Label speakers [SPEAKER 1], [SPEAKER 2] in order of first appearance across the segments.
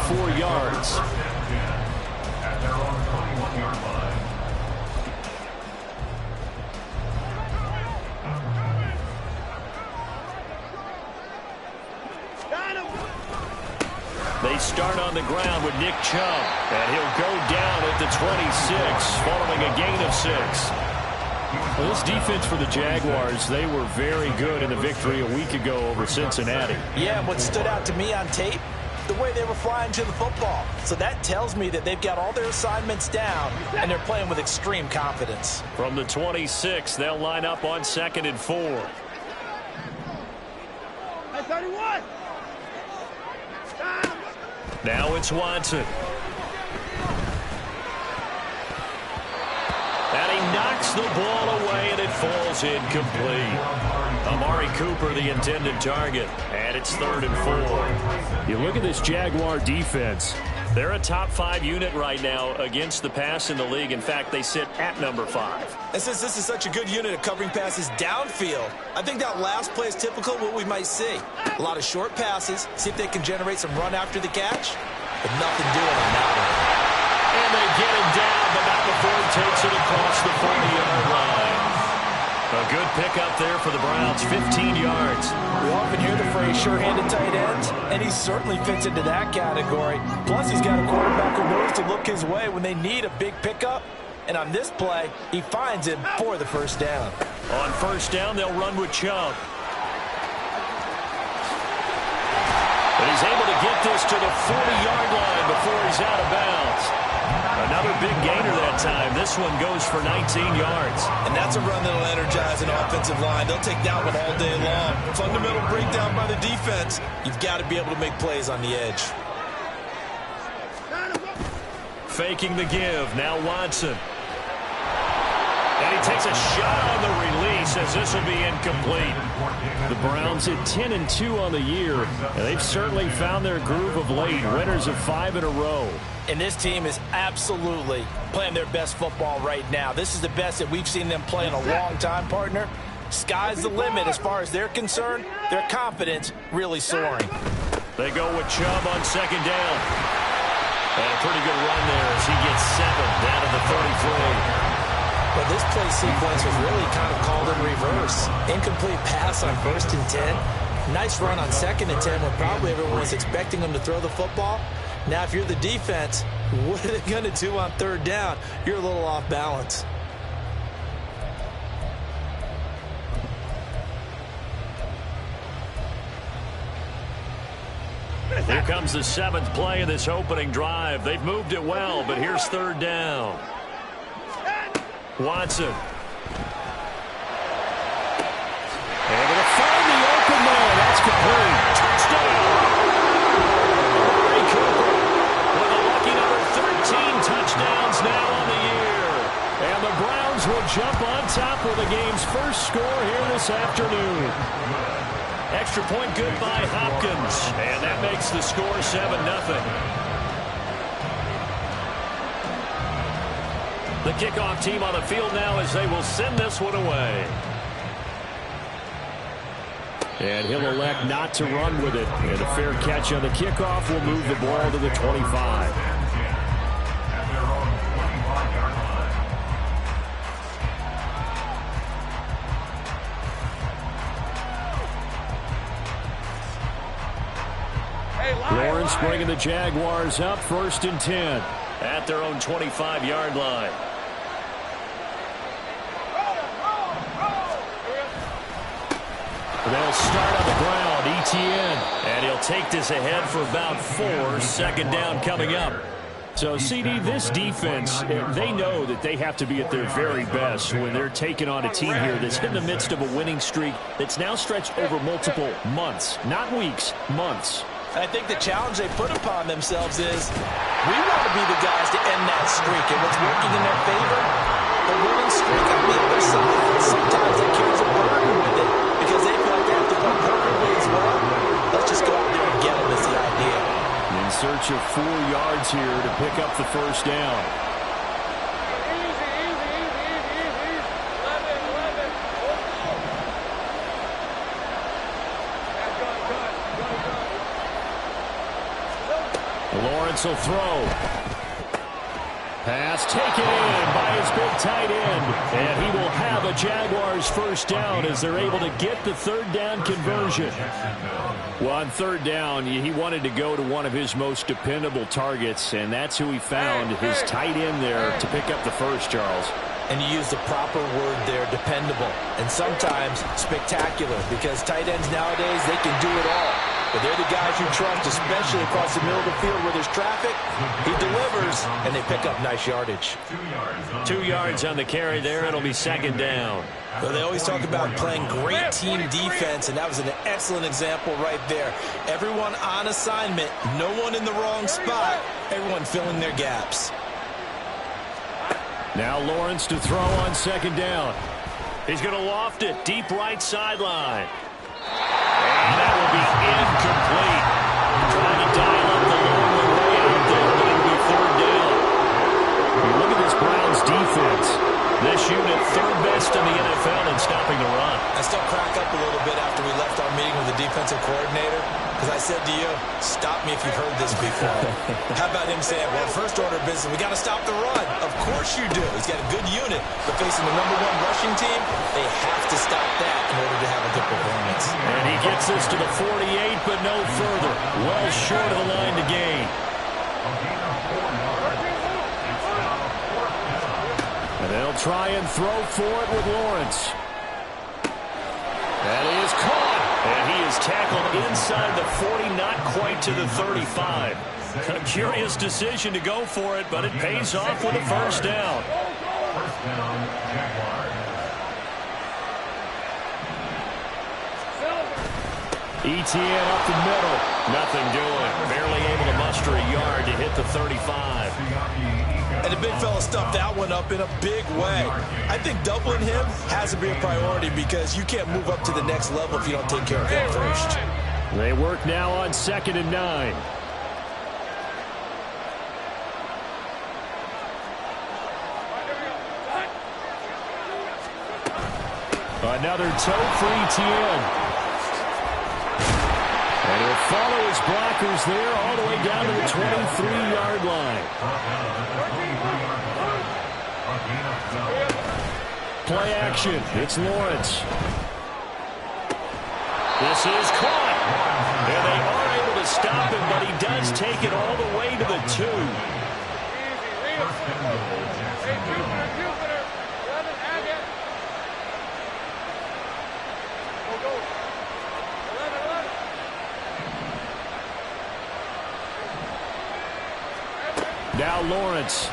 [SPEAKER 1] 4 yards. They start on the ground with Nick Chubb, and he'll go down at the 26 following a gain of 6. Well, this defense for the Jaguars, they were very good in the victory a week ago over Cincinnati.
[SPEAKER 2] Yeah, and what stood out to me on tape, the way they were flying to the football. So that tells me that they've got all their assignments down, and they're playing with extreme confidence.
[SPEAKER 1] From the 26, they'll line up on 2nd and 4.
[SPEAKER 3] Hey, 31!
[SPEAKER 1] Now it's Watson. And he knocks the ball away, and it falls incomplete. Amari Cooper, the intended target, and it's 3rd and 4. You look at this Jaguar defense. They're a top 5 unit right now against the pass in the league. In fact, they sit at number 5.
[SPEAKER 2] And since this is such a good unit of covering passes downfield, I think that last play is typical of what we might see. A lot of short passes, see if they can generate some run after the catch, but nothing doing on that one.
[SPEAKER 1] And they get him down, but not before he takes it across the 40-yard line. A good pickup there for the Browns, 15 yards.
[SPEAKER 2] We often hear the phrase sure-handed tight ends, and he certainly fits into that category. Plus, he's got a quarterback who knows to look his way when they need a big pickup. And on this play, he finds him for the first down.
[SPEAKER 1] On first down, they'll run with Chubb. But he's able to get this to the 40-yard line before he's out of bounds. Another big gainer that time. This one goes for 19 yards.
[SPEAKER 2] And that's a run that'll energize an offensive line. They'll take that one all day long. Fundamental breakdown by the defense. You've got to be able to make plays on the edge.
[SPEAKER 1] Faking the give. Now Watson. And he takes a shot on the release as this will be incomplete. The Browns at 10-2 on the year, and they've certainly found their groove of late. Winners of 5 in a row.
[SPEAKER 2] And this team is absolutely playing their best football right now. This is the best that we've seen them play in a long time, partner. Sky's the limit as far as they're concerned. Their confidence really soaring.
[SPEAKER 1] They go with Chubb on 2nd down. And a pretty good run there as he gets 7 down to the 33.
[SPEAKER 2] But this play sequence was really kind of called in reverse. Incomplete pass on 1st and 10. Nice run on 2nd and 10 when probably everyone was expecting them to throw the football. Now, if you're the defense, what are they going to do on 3rd down? You're a little off balance.
[SPEAKER 1] Here comes the 7th play of this opening drive. They've moved it well, but here's 3rd down. Watson. Able to find the open man. That's complete. Touchdown. Amari Cooper with a lucky number 13 touchdowns now on the year. And the Browns will jump on top with the game's first score here this afternoon. Extra point good by Hopkins. And that makes the score 7-0. The kickoff team on the field now as they will send this one away. And he'll elect not to run with it. And a fair catch on the kickoff will move the ball to the 25. Lawrence bringing the Jaguars up 1st and 10 at their own 25-yard line. They'll start on the ground. Etienne. And he'll take this ahead for about 4. 2nd down coming up. So, CD, this defense, they know that they have to be at their very best when they're taking on a team here that's in the midst of a winning streak that's now stretched over multiple months. Not weeks, months.
[SPEAKER 2] I think the challenge they put upon themselves is we want to be the guys to end that streak. And what's working in their favor, the winning streak on the other side. Sometimes that carries a burden with it because they feel like they have to play perfectly as well. Let's just go out there and get them is the idea.
[SPEAKER 1] In search of 4 yards here to pick up the 1st down. Lawrence will throw. Pass taken in by his big tight end. And he will have a Jaguars first down as they're able to get the third down conversion. Well, on third down, he wanted to go to one of his most dependable targets, and that's who he found, his tight end there, to pick up the first, Charles.
[SPEAKER 2] And you use the proper word there, dependable, and sometimes spectacular, because tight ends nowadays, they can do it all. But they're the guys you trust, especially across the middle of the field where there's traffic. He delivers, and they pick up nice yardage.
[SPEAKER 1] 2 yards on the carry there. It'll be second down.
[SPEAKER 2] Well, they always talk about playing great team defense, and that was an excellent example right there. Everyone on assignment, no one in the wrong spot, everyone filling their gaps.
[SPEAKER 1] Now Lawrence to throw on second down. He's going to loft it deep right sideline. And that will be incomplete. Trying to dial up the long way out there, but it'll be third down. Look at this Browns defense. This unit third best in the NFL in stopping the run.
[SPEAKER 2] I still crack up a little bit after we left our meeting with the defensive coordinator, because I said to you, stop me if you've heard this before. How about him saying, well, first order of business, we got to stop the run. Of course you do. He's got a good unit, but facing the #1 rushing team, they have to stop that in order to have a good performance.
[SPEAKER 1] And he gets this to the 48, but no further. Well short of the line to gain. And they'll try and throw for it with Lawrence. That is caught. And he is tackled inside the 40, not quite to the 35. A curious decision to go for it, but it pays off with a first down. ETN up the middle. Nothing doing. Barely able to muster a yard to hit the 35.
[SPEAKER 2] And the big fella stuffed that one up in a big way. I think doubling him has to be a priority, because you can't move up to the next level if you don't take care of him first.
[SPEAKER 1] They work now on 2nd and 9. Another toe for ETN. And he'll follow his blockers there all the way down to the 23-yard line. Play action. It's Lawrence. This is caught. And they are able to stop him, but he does take it all the way to the 2. Now Lawrence.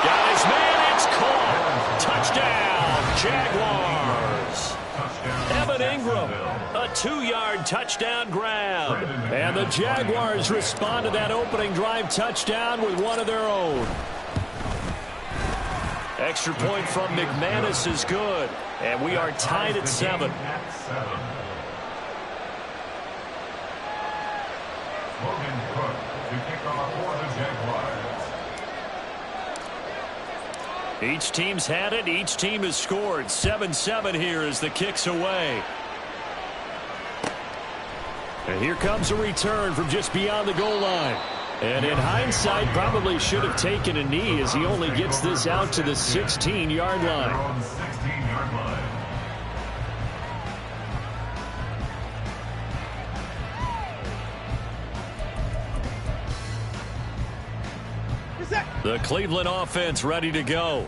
[SPEAKER 1] Got his man. It's caught. Touchdown, Jaguars. Evan Ingram, a 2-yard touchdown grab. And the Jaguars respond to that opening drive touchdown with one of their own. Extra point from McManus is good. And we are tied at 7. Each team's had it. Each team has scored. 7-7 here as the kick's away. And here comes a return from just beyond the goal line. And in hindsight, probably should have taken a knee, as he only gets this out to the 16-yard line. The Cleveland offense ready to go.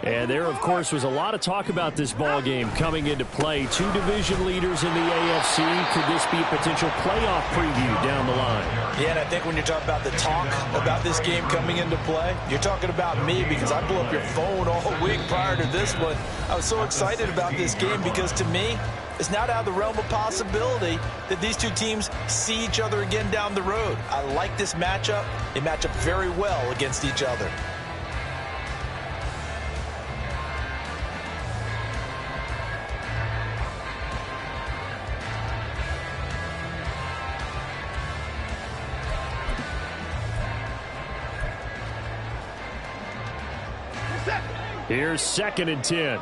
[SPEAKER 1] And there, of course, was a lot of talk about this ball game coming into play. 2 division leaders in the AFC. Could this be a potential playoff preview down the line?
[SPEAKER 2] Yeah, and I think when you're talking about the talk about this game coming into play, you're talking about me, because I blew up your phone all week prior to this one. I was so excited about this game because, to me, it's not out of the realm of possibility that these two teams see each other again down the road. I like this matchup. They match up very well against each other.
[SPEAKER 1] Here's 2nd and 10.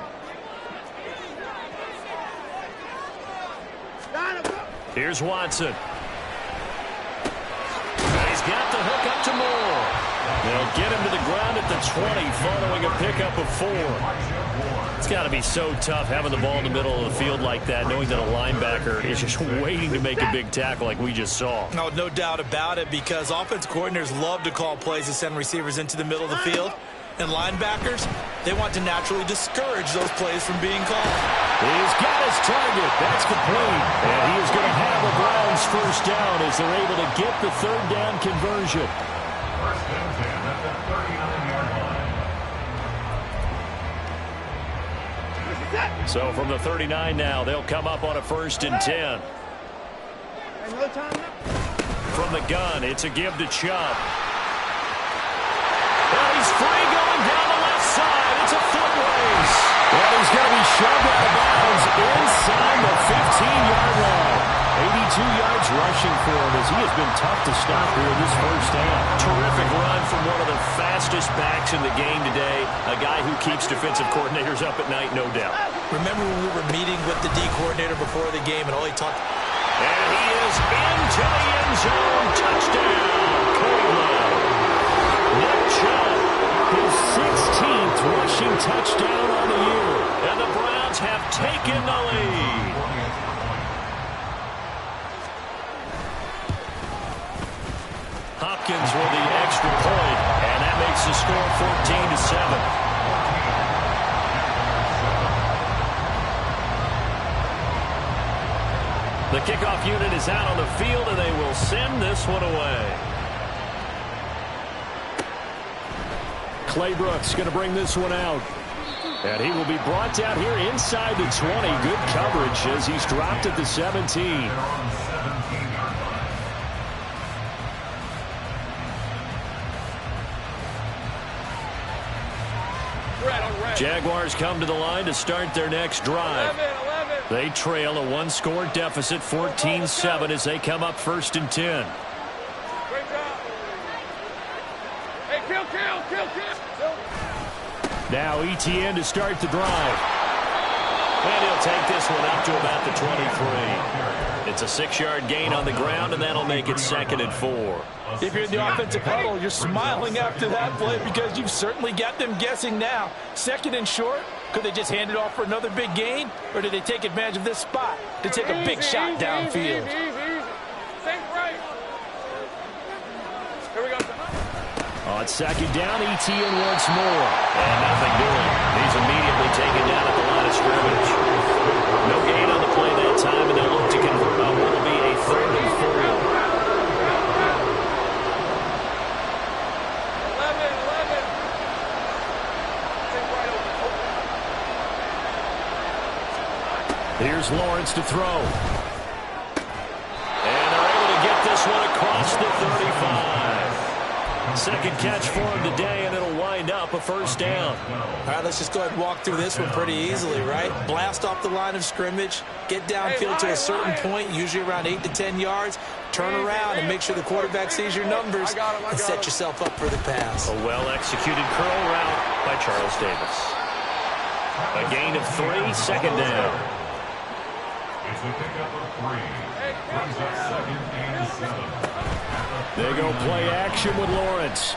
[SPEAKER 1] Here's Watson. They'll get him to the ground at the 20 following a pickup of 4. It's got to be so tough having the ball in the middle of the field like that, knowing that a linebacker is just waiting to make a big tackle like we just saw.
[SPEAKER 2] No doubt about it, because offense coordinators love to call plays to send receivers into the middle of the field. And linebackers, they want to naturally discourage those plays from being called.
[SPEAKER 1] He's got his target. That's complete. And he is going to have the Browns first down as they're able to get the third down conversion.
[SPEAKER 3] First and 10 at the 39-yard line.
[SPEAKER 1] So from the 39 now, they'll come up on a 1st and 10. From the gun, it's a give to Chubb. And he's free going down the left side. It's a foot race. And he's going to be shoved out of bounds inside the 15-yard line. 82 yards rushing for him as he has been tough to stop here this first half. Terrific run from one of the fastest backs in the game today. A guy who keeps defensive coordinators up at night, no doubt.
[SPEAKER 2] Remember when we were meeting with the D coordinator before the game and all he talked...
[SPEAKER 1] And he is into the end zone. Touchdown, Cleveland. Nick Chubb, his 16th rushing touchdown on the year. And the Browns have taken the lead. Hopkins with the extra point, and that makes the score 14-7. The kickoff unit is out on the field, and they will send this one away. Clay Brooks going to bring this one out. And he will be brought down here inside the 20. Good coverage as he's dropped at the 17. Jaguars come to the line to start their next drive. They trail a one-score deficit, 14-7, as they come up 1st and 10.
[SPEAKER 4] Great job. Hey, kill.
[SPEAKER 1] Now Etienne to start the drive. And he'll take this one up to about the 23. It's a 6-yard gain on the ground, and that'll make it 2nd and 4.
[SPEAKER 2] If you're in the offensive huddle, you're smiling after that play because you've certainly got them guessing now. 2nd and short. Could they just hand it off for another big gain? Or did they take advantage of this spot to take a big shot downfield?
[SPEAKER 4] Easy. Think right. Here we go.
[SPEAKER 1] On 2nd down, Etienne once more. And nothing doing. He's immediately taken down at the line of scrimmage. No gain on the play that time, and they'll look to convert on what will be a 3rd and 4. 11. Here's Lawrence to throw. And they're able to get this one across the 35. 2nd catch for him today, and it'll wind up a 1st down.
[SPEAKER 2] All right, let's just go ahead and walk through this one pretty easily, right? Blast off the line of scrimmage, get downfield to a certain point, usually around 8 to 10 yards, turn around and make sure the quarterback sees your numbers and set yourself up for the pass.
[SPEAKER 1] A well-executed curl route by Charles Davis. A gain of 3, 2nd down.
[SPEAKER 3] It's a pickup of 3. Brings up 2nd and 7.
[SPEAKER 1] They go play action with Lawrence. A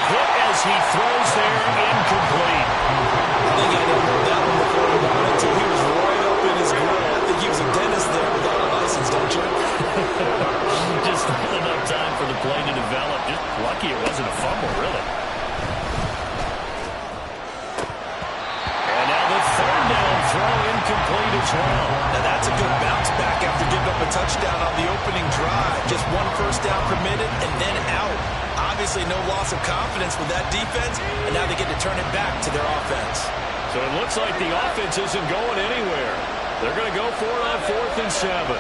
[SPEAKER 1] hit as he throws there, incomplete.
[SPEAKER 2] I think I didn't know that one before he got it until he was right up in his grill. I think he was a dentist there without a license, don't you?
[SPEAKER 1] Just not enough time for the play to develop. Just lucky it wasn't a fumble, really. And now the 3rd down throw, incomplete as well.
[SPEAKER 2] Now that's a good bounce back after giving up a touchdown on the opening drive. Just 1 first down permitted and then out. Obviously no loss of confidence with that defense, and now they get to turn it back to their offense.
[SPEAKER 1] So it looks like the offense isn't going anywhere. They're going to go for it on 4th and 7.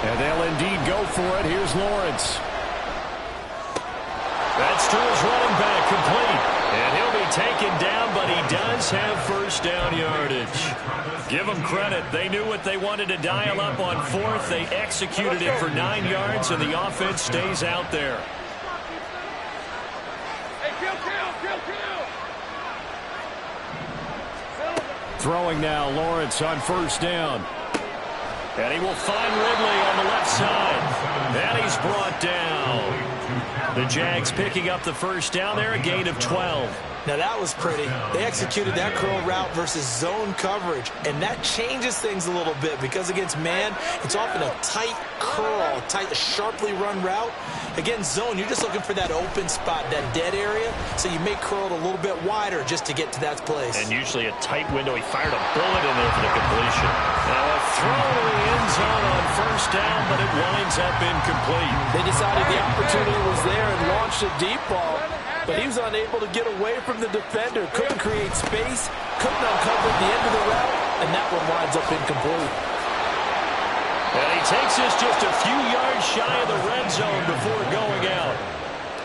[SPEAKER 1] And they'll indeed go for it. Here's Lawrence. That's to his running back, complete. And he'll be taken down, but he does have 1st down yardage. Give them credit. They knew what they wanted to dial up on 4th. They executed it for 9 yards, and the offense stays out there.
[SPEAKER 4] Hey, kill.
[SPEAKER 1] Throwing now, Lawrence on 1st down. And he will find Ridley on the left side. And he's brought down. The Jags picking up the first down there, a gain of 12.
[SPEAKER 2] Now that was pretty. They executed that curl route versus zone coverage, and that changes things a little bit because against man, it's often a tight curl, tight, sharply run route. Against zone, you're just looking for that open spot, that dead area, so you may curl it a little bit wider just to get to that place.
[SPEAKER 1] And usually a tight window. He fired a bullet in there for the completion. Now a throw to the end zone on first down, but it winds up incomplete.
[SPEAKER 2] They decided the opportunity was there and launched a deep ball, but he was unable to get away from the defender, couldn't create space, couldn't uncover the end of the route, and that one winds up incomplete.
[SPEAKER 1] And he takes us just a few yards shy of the red zone before going out.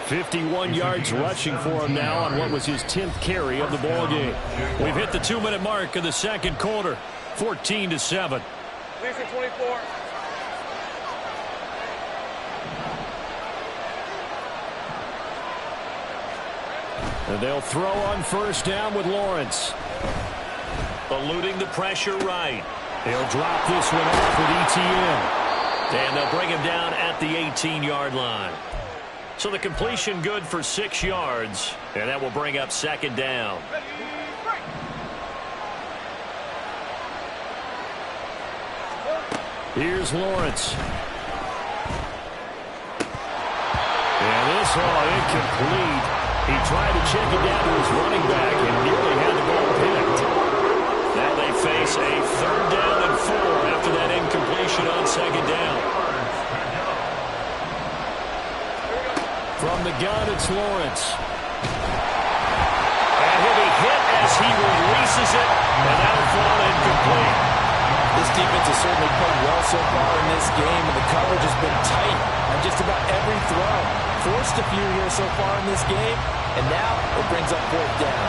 [SPEAKER 1] 51 yards rushing for him now on what was his 10th carry of the ball game. We've hit the 2-minute mark of the second quarter, 14-7.
[SPEAKER 4] Lisa 24.
[SPEAKER 1] And they'll throw on first down with Lawrence. Eluding the pressure right. They'll drop this one off with ETN. And they'll bring him down at the 18-yard line. So the completion good for 6 yards. And that will bring up second down. Here's Lawrence. And this all incomplete. He tried to check it down to his running back and nearly had the ball picked. Now they face a 3rd down and 4 after that incompletion on second down. From the gun, it's Lawrence. And he'll be hit as he releases it, and that'll fall incomplete.
[SPEAKER 2] This defense has certainly played well so far in this game, and the coverage has been tight on just about every throw. Forced a few here so far in this game, and now it brings up 4th down.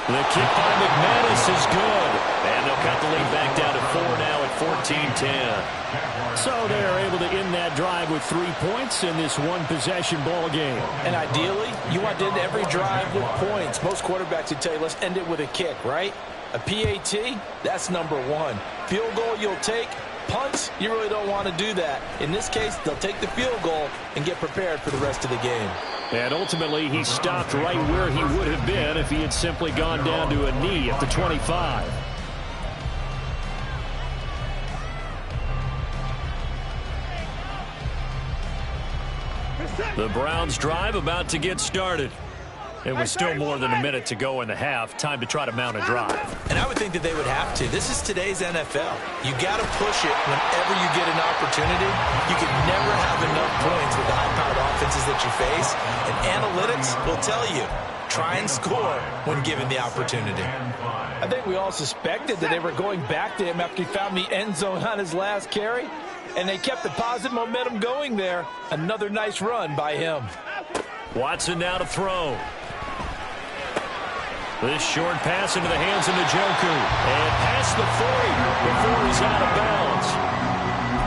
[SPEAKER 1] The kick by McManus is good. And they'll cut the lead back down to 4 now at 14-10. So they're able to end that drive with 3 points in this one-possession ball game.
[SPEAKER 2] And ideally, you want to end every drive with points. Most quarterbacks would tell you, let's end it with a kick, right? A PAT, that's number 1. Field goal you'll take. Punts, you really don't want to do that. In this case, they'll take the field goal and get prepared for the rest of the game.
[SPEAKER 1] And ultimately, he stopped right where he would have been if he had simply gone down to a knee at the 25. The Browns drive about to get started. It was still more than a minute to go in the half. Time to try to mount a drive.
[SPEAKER 2] And I would think that they would have to. This is today's NFL. You got to push it whenever you get an opportunity. You can never have enough points with the high-powered offenses that you face. And analytics will tell you, try and score when given the opportunity. I think we all suspected that they were going back to him after he found the end zone on his last carry. And they kept the positive momentum going there. Another nice run by him.
[SPEAKER 1] Watson now to throw. This short pass into the hands of Njoku. And past the 40 before he's out of bounds.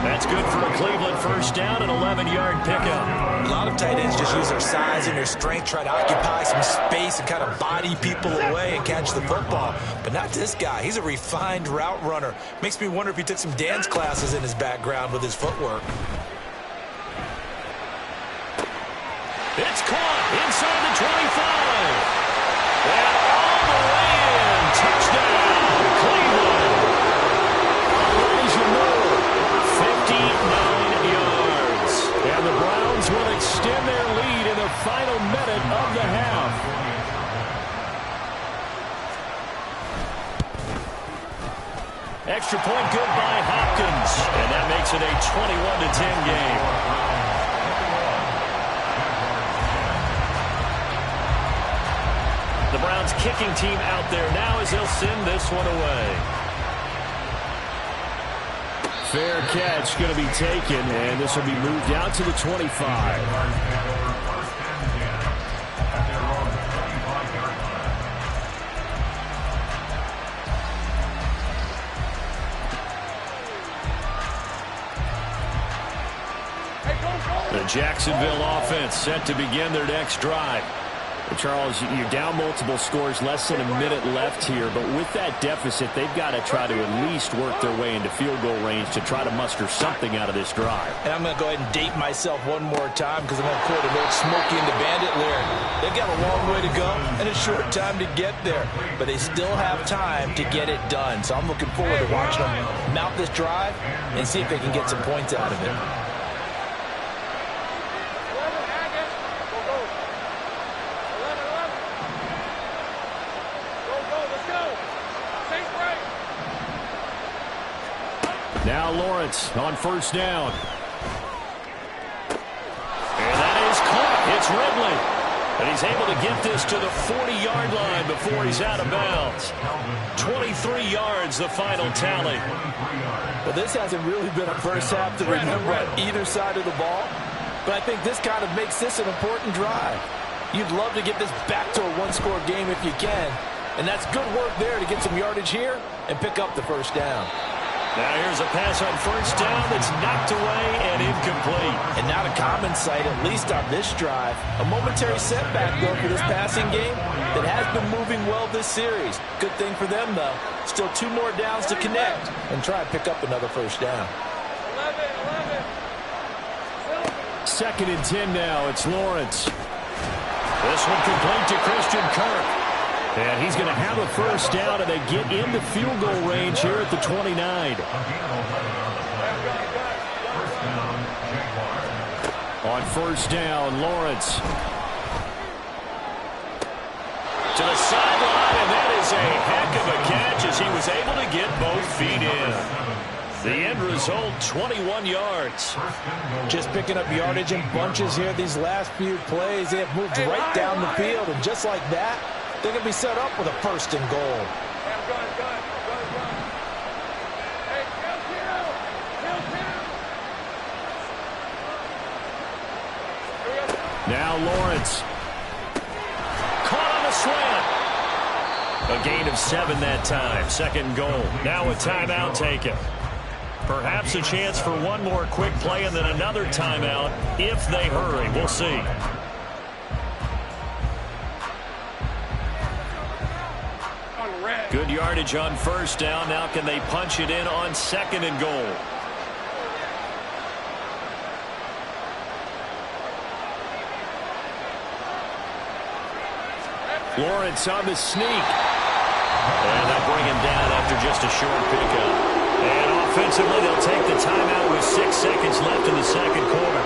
[SPEAKER 1] That's good for a Cleveland first down, an 11-yard pickup.
[SPEAKER 2] A lot of tight ends just use their size and their strength, try to occupy some space and kind of body people away and catch the football. But not this guy. He's a refined route runner. Makes me wonder if he took some dance classes in his background with his footwork.
[SPEAKER 1] It's caught inside the 25. And all the way in. Touchdown, Cleveland. Elijah Moore, 59 yards. And the Browns will extend their lead in the final minute of the half. Extra point good by Hopkins. And that makes it a 21-10 game. The Browns kicking team out there now as they'll send this one away. Fair catch going to be taken, and this will be moved out to the 25.
[SPEAKER 4] Hey, go,
[SPEAKER 1] The Jacksonville offense set to begin their next drive. And Charles, you're down multiple scores, less than a minute left here. But with that deficit, they've got to try to at least work their way into field goal range to try to muster something out of this drive.
[SPEAKER 2] And I'm going to go ahead and date myself one more time because I'm going to quote an old Smokey and the Bandit lyric. They've got a long way to go and a short time to get there. But they still have time to get it done. So I'm looking forward to watching them mount this drive and see if they can get some points out of it.
[SPEAKER 1] Now Lawrence on first down. And that is caught. It's Ridley. And he's able to get this to the 40-yard line before he's out of bounds. 23 yards, the final tally.
[SPEAKER 2] Well, this hasn't really been a first half to remember on either side of the ball. But I think this kind of makes this an important drive. You'd love to get this back to a one-score game if you can. And that's good work there to get some yardage here and pick up the first down.
[SPEAKER 1] Now here's a pass on first down that's knocked away and incomplete.
[SPEAKER 2] And not a common sight, at least on this drive. A momentary setback, though, for this passing game that has been moving well this series. Good thing for them, though. Still 2 more downs to connect and try and pick up another first down.
[SPEAKER 1] 2nd and 10 now. It's Lawrence. This one complete to Christian Kirk. And he's going to have a first down, and they get into field goal range here at the 29. On first down, Lawrence. To the sideline, and that is a heck of a catch as he was able to get both feet in. The end result, 21 yards.
[SPEAKER 2] Just picking up yardage in bunches here these last few plays. They have moved right down the field, and just like that, they're going to be set up with a first and goal.
[SPEAKER 1] Now Lawrence. Caught on a slant. A gain of 7 that time. 2nd goal. Now a timeout taken. Perhaps a chance for one more quick play and then another timeout if they hurry. We'll see. Good yardage on first down. Now can they punch it in on 2nd and goal? Lawrence on the sneak. And they'll bring him down after just a short pickup. And offensively, they'll take the timeout with 6 seconds left in the 2nd quarter.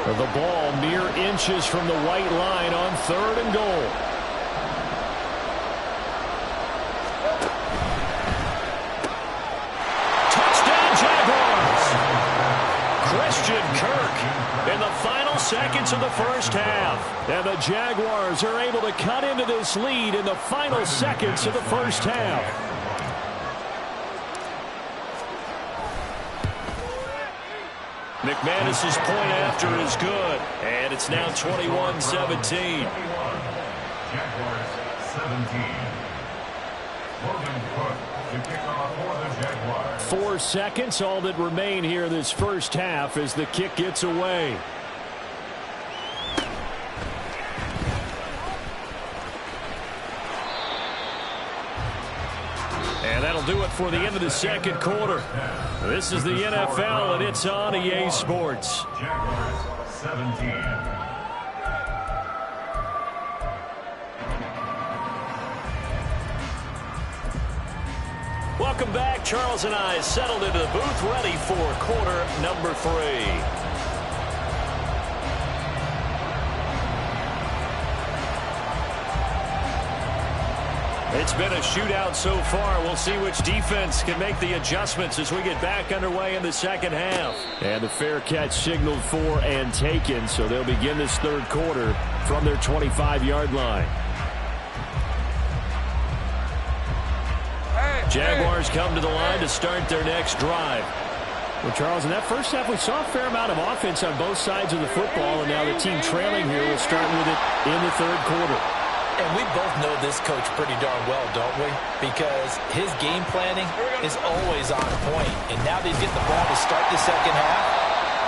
[SPEAKER 1] The ball mere inches from the white line on 3rd and goal. Touchdown Jaguars! Christian Kirk in the final seconds of the first half. And the Jaguars are able to cut into this lead in the final seconds of the first half. McManus's point after is good, and it's now 21-17.
[SPEAKER 3] Jaguars 17. Logan Cook to kick off for the Jaguars.
[SPEAKER 1] 4 seconds, all that remain here this first half as the kick gets away. And that'll do it for the end of the 2nd quarter. This is the NFL, and it's on EA Sports.
[SPEAKER 3] Jaguars 17.
[SPEAKER 1] Welcome back. Charles and I settled into the booth, ready for quarter number 3. It's been a shootout so far. We'll see which defense can make the adjustments as we get back underway in the 2nd half. And the fair catch signaled for and taken, so they'll begin this 3rd quarter from their 25-yard line.
[SPEAKER 4] Hey,
[SPEAKER 1] Jaguars come to the line to start their next drive.
[SPEAKER 5] Well, Charles, in that first half, we saw a fair amount of offense on both sides of the football, and now the team trailing here will start with it in the third quarter.
[SPEAKER 2] And we both know this coach pretty darn well, don't we? Because his game planning is always on point. And now that he's getting the ball to start the second half,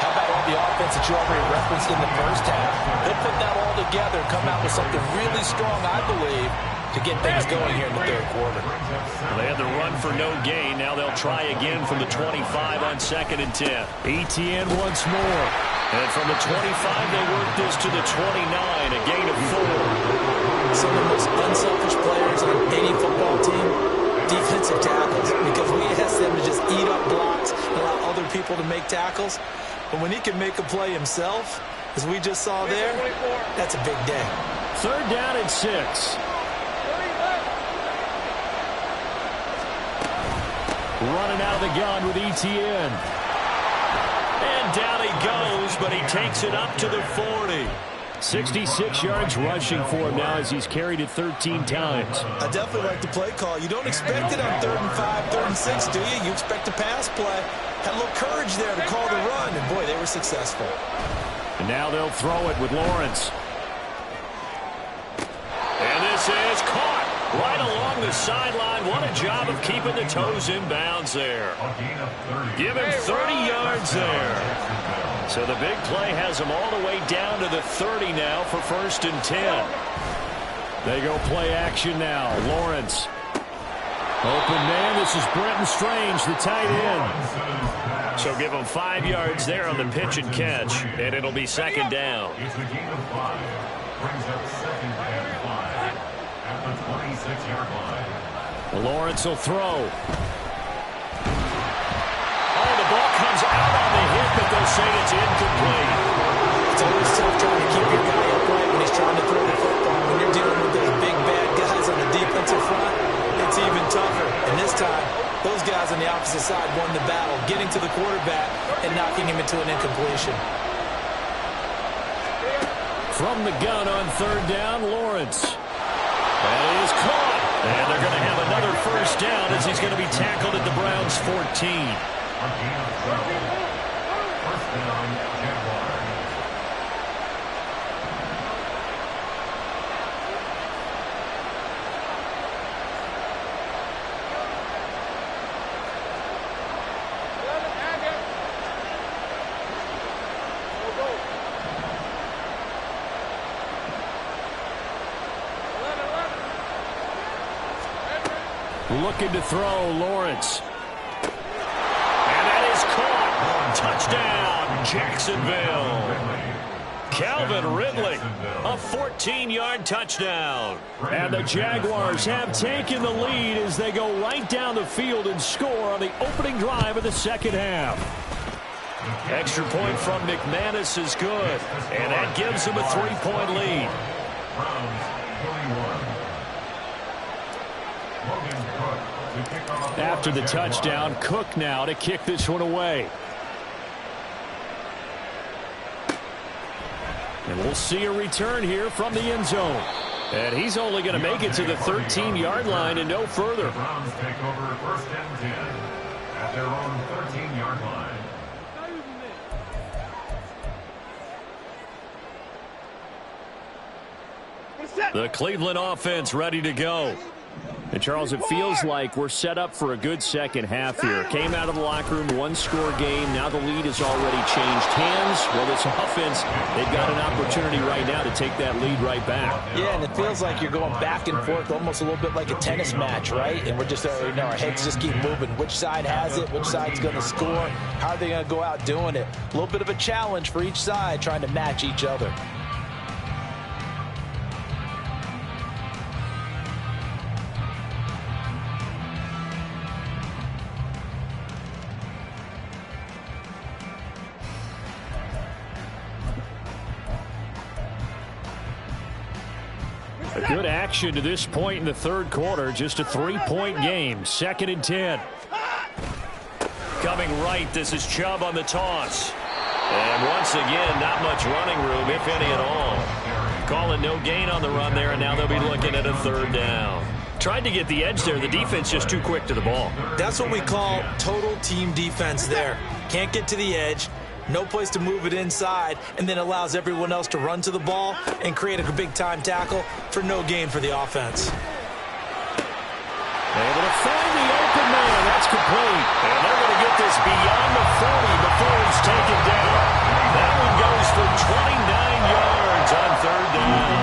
[SPEAKER 2] how about all the offense that you already referenced in the first half? He'll put that all together and come out with something really strong, I believe, to get things going here in the third quarter.
[SPEAKER 1] Well, they had the run for no gain. Now they'll try again from the 25 on 2nd and 10.
[SPEAKER 5] ETN once more.
[SPEAKER 1] And from the 25, they work this to the 29, a gain of 4.
[SPEAKER 2] Some of the most unselfish players on any football team, defensive tackles, because we ask them to just eat up blocks and allow other people to make tackles. But when he can make a play himself, as we just saw there, that's a big day.
[SPEAKER 5] 3rd down and 6. Running out of the gun with ETN.
[SPEAKER 1] And down he goes, but he takes it up to the 40.
[SPEAKER 5] 66 yards rushing for him now as he's carried it 13 times.
[SPEAKER 2] I definitely like the play call. You don't expect it on 3rd and 5, 3rd and 6, do you? You expect a pass play. Had a little courage there to call the run, and boy, they were successful.
[SPEAKER 5] And now they'll throw it with Lawrence.
[SPEAKER 1] And this is caught right along the sideline. What a job of keeping the toes in bounds there. Give him 30 yards there. So the big play has them all the way down to the 30 now for 1st and 10.
[SPEAKER 5] They go play action now. Lawrence. Open man. This is Brenton Strange, the tight end.
[SPEAKER 1] So give him 5 yards there on the pitch and catch, and it'll be 2nd down.
[SPEAKER 3] It's a gain of 5. Brings up 2nd and 5 at the 26-yard line.
[SPEAKER 5] Lawrence will throw.
[SPEAKER 1] Oh, the ball comes out on the hit, but they'll say it's incomplete.
[SPEAKER 2] It's always tough trying to keep your guy upright when he's trying to throw the football. When you're dealing with those big, bad guys on the defensive front, it's even tougher. And this time, those guys on the opposite side won the battle, getting to the quarterback and knocking him into an incompletion.
[SPEAKER 5] From the gun on 3rd down, Lawrence.
[SPEAKER 1] That is caught. And they're going to have another 1st down as he's going to be tackled at the Browns' 14.
[SPEAKER 3] A gain of 12. 1st down, Jaguars.
[SPEAKER 5] Looking to throw, Lawrence.
[SPEAKER 1] And that is caught. Touchdown, Jacksonville. Calvin Ridley, a 14-yard touchdown.
[SPEAKER 5] And the Jaguars have taken the lead as they go right down the field and score on the opening drive of the 2nd half.
[SPEAKER 1] Extra point from McManus is good, and that gives him a 3-point lead.
[SPEAKER 5] After the touchdown, Cook now to kick this one away. And we'll see a return here from the end zone. And he's only going to make it to the 13-yard line and no further.
[SPEAKER 3] The Browns take over 1st and 10 at their own 13-yard line.
[SPEAKER 1] The Cleveland offense ready to go.
[SPEAKER 5] And, Charles, it feels like we're set up for a good second half here. Came out of the locker room, one-score game. Now the lead has already changed hands. Well, this offense, they've got an opportunity right now to take that lead right back.
[SPEAKER 2] Yeah, and it feels like you're going back and forth almost a little bit like a tennis match, right? And we're just, our heads just keep moving. Which side has it? Which side's going to score? How are they going to go out doing it? A little bit of a challenge for each side trying to match each other.
[SPEAKER 5] A good action to this point in the third quarter. Just a 3-point game. 2nd and 10.
[SPEAKER 1] Coming right, this is Chubb on the toss. And once again, not much running room, if any at all. Calling no gain on the run there, and now they'll be looking at a 3rd down.
[SPEAKER 5] Tried to get the edge there. The defense just too quick to the ball.
[SPEAKER 2] That's what we call total team defense there. Can't get to the edge, no place to move it inside, and then allows everyone else to run to the ball and create a big-time tackle for no gain for the offense.
[SPEAKER 5] Able to find the open man. That's complete. And they're going to get this beyond the 40 before he's taken down. That one goes for 29 yards on third down.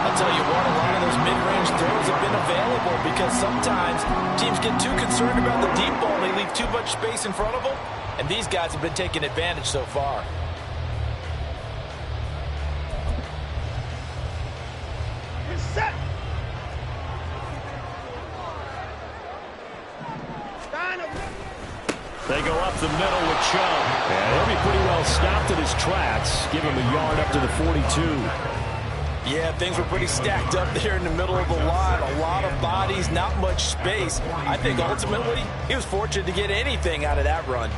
[SPEAKER 2] I'll tell you what, a lot of those mid-range throws have been available because sometimes teams get too concerned about the deep ball and they leave too much space in front of them, and these guys have been taking advantage so far.
[SPEAKER 4] Set.
[SPEAKER 5] They go up the middle with Chubb. And he'll be pretty well stopped at his tracks. Give him a yard up to the 42.
[SPEAKER 2] Yeah, things were pretty stacked up there in the middle of the line. A lot of bodies, not much space. I think ultimately he was fortunate to get anything out of that run.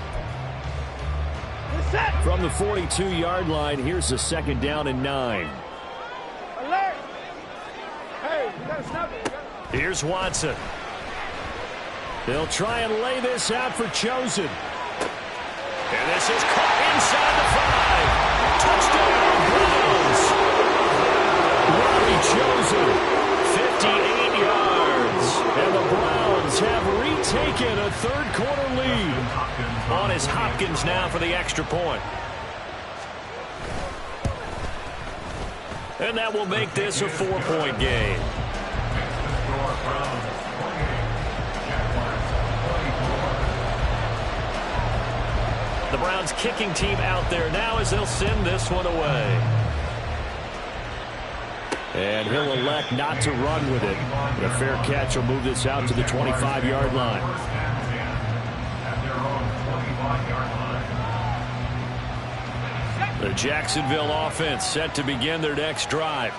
[SPEAKER 5] From the 42-yard line, here's the second down and 9.
[SPEAKER 4] Alert. Hey, you got to snap it.
[SPEAKER 5] Here's Watson. They'll try and lay this out for Chosen. And this is caught inside the 5. Touchdown, Browns. Robbie Chosen, 58 yards. And the Browns have retaken a third-quarter lead. On is Hopkins now for the extra point. And that will make this a 4-point game. The Browns kicking team out there now as they'll send this one away. And he'll elect not to run with it. But a fair catch will move this out to the 25-yard line. The Jacksonville offense set to begin their next drive.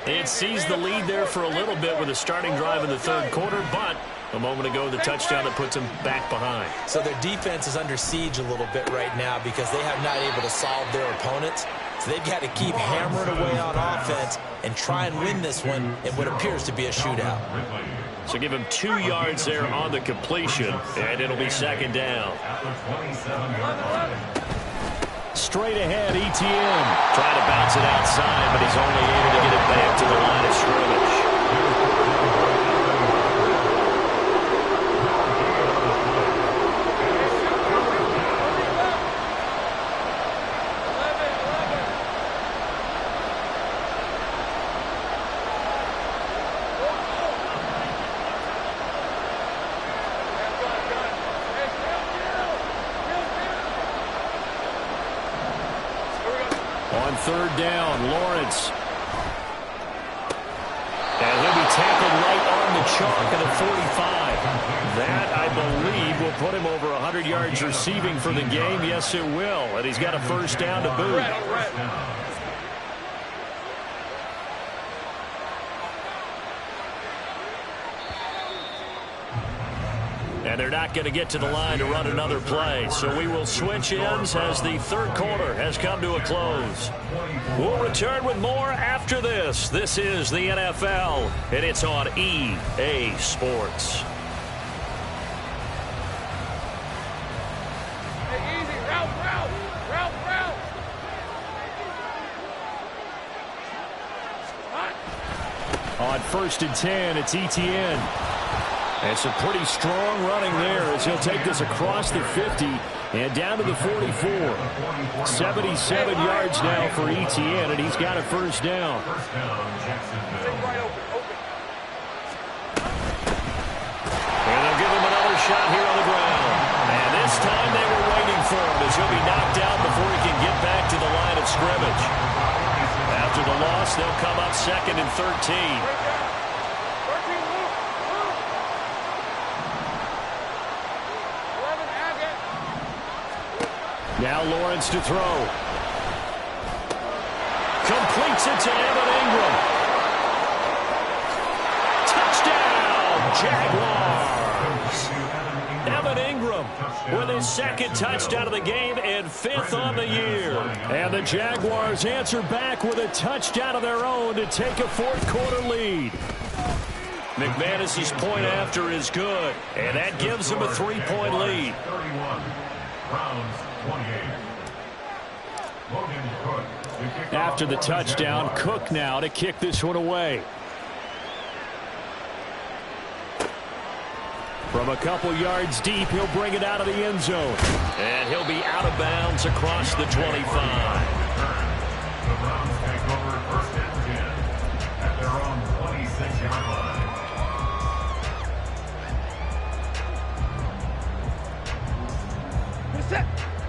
[SPEAKER 5] It sees the lead there for a little bit with a starting drive in the third quarter, but a moment ago, the touchdown that puts them back behind.
[SPEAKER 2] So their defense is under siege a little bit right now because they have not able to solve their opponents. So they've got to keep hammering away on offense and try and win this one in what appears to be a shootout.
[SPEAKER 5] So give him 2 yards there on the completion, and it'll be second down. Straight ahead, ETN. Trying to bounce it outside, but he's only able to get it back to the line of scrimmage. Third down, Lawrence. And he'll be tackled right on the chalk at the 45. That, I believe, will put him over 100 yards receiving for the game. Yes, it will. And he's got a first down to boot. And they're not going to get to the line to run another play. So we will switch ends as the third quarter has come to a close. We'll return with more after this. This is the NFL, and it's on EA Sports.
[SPEAKER 4] Hey, easy. Route.
[SPEAKER 5] On 1st and 10, it's ETN. And some pretty strong running there as he'll take this across the 50 and down to the 44. 77 yards now for ETN, and he's got a first down. And they'll give him another shot here on the ground. And this time they were waiting for him as he'll be knocked out before he can get back to the line of scrimmage. After the loss, they'll come up 2nd and 13. Now Lawrence to throw. Completes it to Evan Ingram. Touchdown, Jaguars. Evan Ingram with his second touchdown of the game and 5th on the year. And the Jaguars answer back with a touchdown of their own to take a fourth quarter lead.
[SPEAKER 1] McManus's point after is good, and that gives him a 3-point lead.
[SPEAKER 3] 31. Browns 28. Logan Cook.
[SPEAKER 5] After the touchdown, Cook now to kick this one away. From a couple yards deep, he'll bring it out of the end zone.
[SPEAKER 1] And he'll be out of bounds across the 25.
[SPEAKER 3] The Browns take over first and 10 at their own 26-yard line.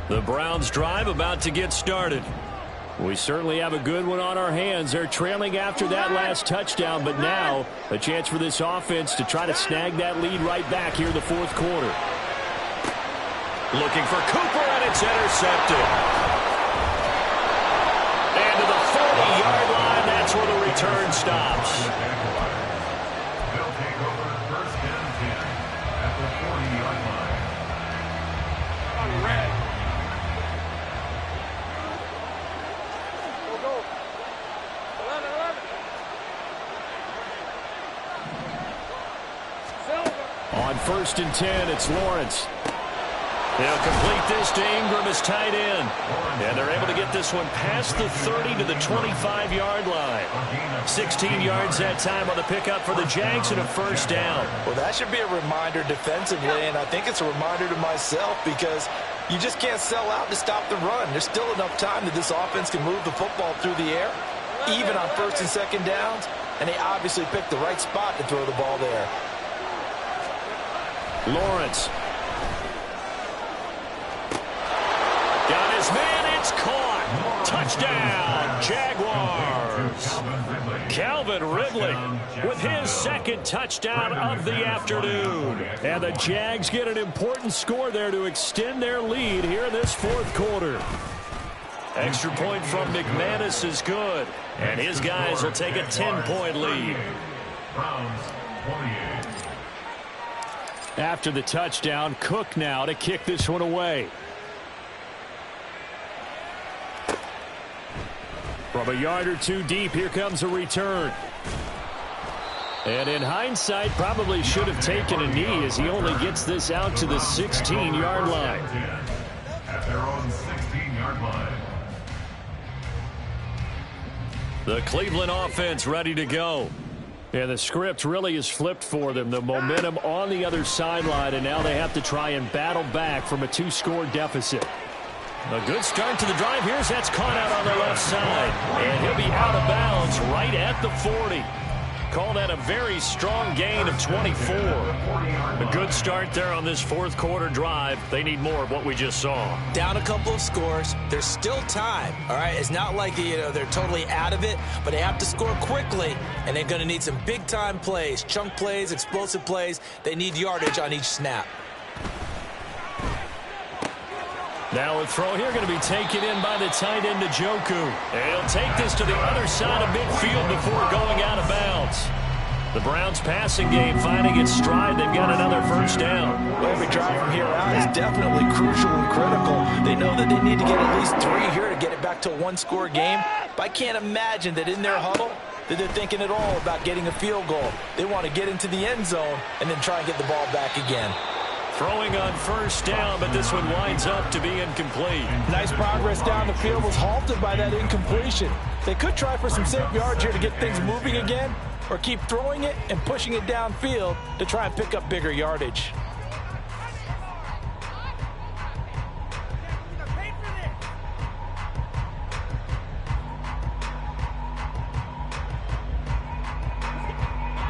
[SPEAKER 1] The Browns drive about to get started.
[SPEAKER 5] We certainly have a good one on our hands. They're trailing after that last touchdown, but now a chance for this offense to try to snag that lead right back here in the fourth quarter.
[SPEAKER 1] Looking for Cooper, and it's intercepted. And to the 40-yard line, that's where the return stops.
[SPEAKER 3] They'll take over first and 10 at the 40-yard line.
[SPEAKER 4] Red. Go. 11. Silver.
[SPEAKER 5] On first and 10, it's Lawrence.
[SPEAKER 1] They'll complete this to Ingram as tight end. And they're able to get this one past the 30 to the 25-yard line. 16 yards that time on the pickup for the Jags and a first down.
[SPEAKER 2] Well, that should be a reminder defensively, and I think it's a reminder to myself because you just can't sell out to stop the run. There's still enough time that this offense can move the football through the air, even on first and second downs, and they obviously picked the right spot to throw the ball there.
[SPEAKER 5] Lawrence.
[SPEAKER 1] Got his man, it's caught. Touchdown, Jaguars. Calvin Ridley with his second touchdown of the afternoon.
[SPEAKER 5] And the Jags get an important score there to extend their lead here in this fourth quarter.
[SPEAKER 1] Extra point from McManus is good. And his guys will take a 10-point lead.
[SPEAKER 3] Browns 28.
[SPEAKER 5] After the touchdown, Cook now to kick this one away. From a yard or two deep, here comes a return. And in hindsight, probably should have taken a knee as he only gets this out to the 16-yard line.
[SPEAKER 3] At their own 16-yard line.
[SPEAKER 1] The Cleveland offense ready to go.
[SPEAKER 5] And the script really is flipped for them. The momentum on the other sideline, and now they have to try and battle back from a 2-score deficit.
[SPEAKER 1] A good start to the drive. Here's that's caught out on the left side. And he'll be out of bounds right at the 40. Call that a very strong gain of 24. A good start there on this fourth quarter drive. They need more of what we just saw.
[SPEAKER 2] Down a couple of scores. There's still time, all right? It's not like they're totally out of it, but they have to score quickly, and they're going to need some big-time plays, chunk plays, explosive plays. They need yardage on each snap.
[SPEAKER 1] Now a throw here going to be taken in by the tight end Njoku. And he'll take this to the other side of midfield before going out of bounds. The Browns passing game finding its stride. They've got another first down.
[SPEAKER 2] Well, every drive from here out is definitely crucial and critical. They know that they need to get at least 3 here to get it back to a 1-score game. But I can't imagine that in their huddle that they're thinking at all about getting a field goal. They want to get into the end zone and then try and get the ball back again.
[SPEAKER 1] Throwing on first down, but this one winds up to be incomplete.
[SPEAKER 2] Nice progress down the field was halted by that incompletion. They could try for some safe yards here to get things moving again, or keep throwing it and pushing it downfield to try and pick up bigger yardage.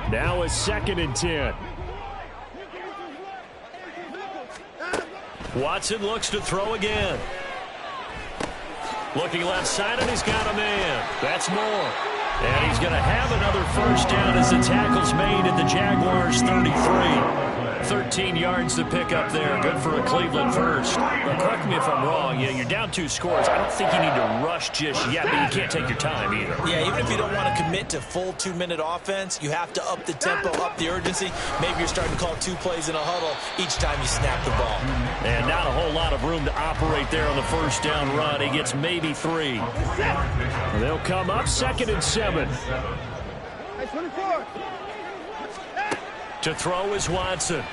[SPEAKER 5] Now a 2nd and 10.
[SPEAKER 1] Watson looks to throw again. Looking left side, and he's got a man. That's more. And he's going to have another first down as the tackle's made at the Jaguars' 33. 13 yards to pick up there. Good for a Cleveland first.
[SPEAKER 5] Now, correct me if I'm wrong. Yeah, you're down 2 scores. I don't think you need to rush just yet, but you can't take your time either.
[SPEAKER 2] Yeah, even if you don't want to commit to full 2-minute offense, you have to up the tempo, up the urgency. Maybe you're starting to call 2 plays in a huddle each time you snap the ball.
[SPEAKER 5] And not a whole lot of room to operate there on the first down run. He gets maybe 3. They'll come up 2nd and 7.
[SPEAKER 4] Hey, 24.
[SPEAKER 1] To throw is Watson.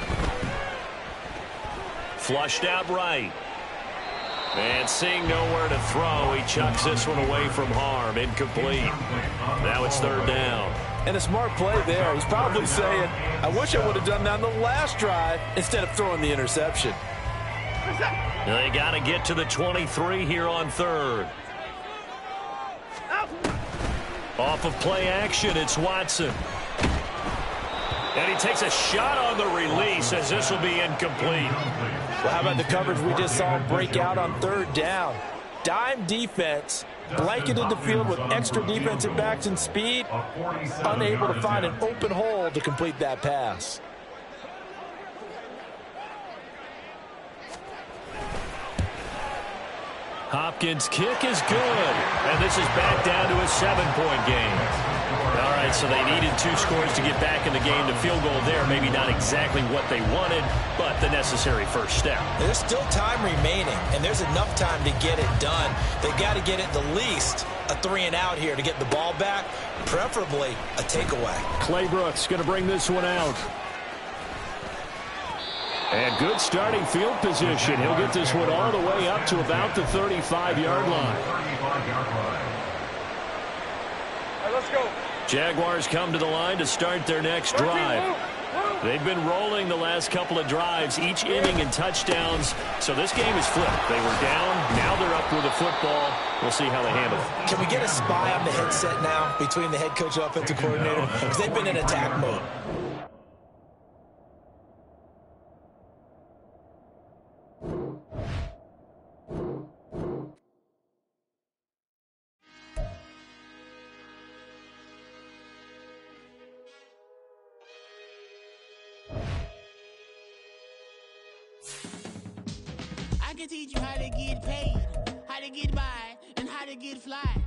[SPEAKER 1] Flushed out right. And seeing nowhere to throw, he chucks this one away from harm. Incomplete. Now it's third down.
[SPEAKER 2] And a smart play there. He's probably saying, I wish I would have done that on the last drive instead of throwing the interception.
[SPEAKER 1] They got to get to the 23 here on third. Off of play action, it's Watson. And he takes a shot on the release as this will be incomplete.
[SPEAKER 2] Well, how about the coverage we just saw him break out on third down? Dime defense, blanketed the field with extra defensive backs and speed, unable to find an open hole to complete that pass.
[SPEAKER 1] Hopkins' kick is good. And this is back down to a 7-point game. All right, so they needed 2 scores to get back in the game. The field goal there, maybe not exactly what they wanted, but the necessary first step.
[SPEAKER 2] There's still time remaining, and there's enough time to get it done. They've got to get at the least a 3-and-out here to get the ball back, preferably a takeaway.
[SPEAKER 5] Clay Brooks going to bring this one out. And good starting field position. He'll get this one all the way up to about the 35-yard line.
[SPEAKER 4] Let's go.
[SPEAKER 5] Jaguars come to the line to start their next drive. They've been rolling the last couple of drives, each inning in touchdowns. So this game is flipped. They were down. Now they're up with the football. We'll see how they handle it.
[SPEAKER 2] Can we get a spy on the headset now between the head coach and offensive coordinator? Because they've been in attack mode.
[SPEAKER 6] I can teach you how to get paid, how to get by, and how to get fly.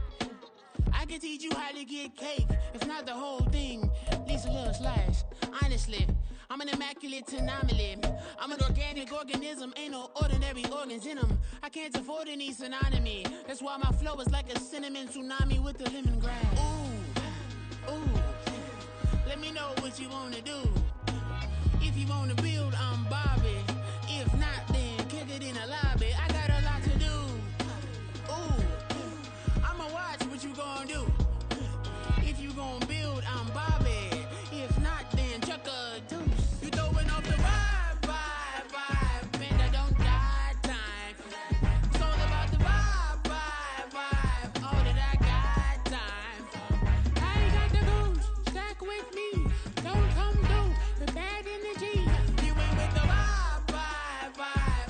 [SPEAKER 6] I can teach you how to get cake, if not the whole thing, at least a little slice. Honestly, I'm an immaculate anomaly. I'm an organic organism, ain't no ordinary organs in them. I can't afford any synonymy. That's why my flow is like a cinnamon tsunami with the lemongrass. Ooh, ooh, let me know what you wanna do. If you wanna build, I'm Bobby. If not, then kick it in the lobby. I got a lot to do. Ooh, I'ma watch what you gon' do. If you gon' build, I'm Bobby. If not, then chuck a deuce. You throwing off the vibe, man, I don't die time. It's all about the vibe, all that I got time. I ain't got the goose, stack with me. Don't come through with bad energy. You ain't with the vibe,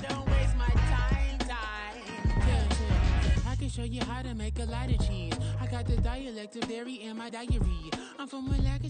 [SPEAKER 6] don't waste my time. Yeah, I can show you how to make a lot of cheese. I got the dialect of dairy in my diary. I'm from Malacca.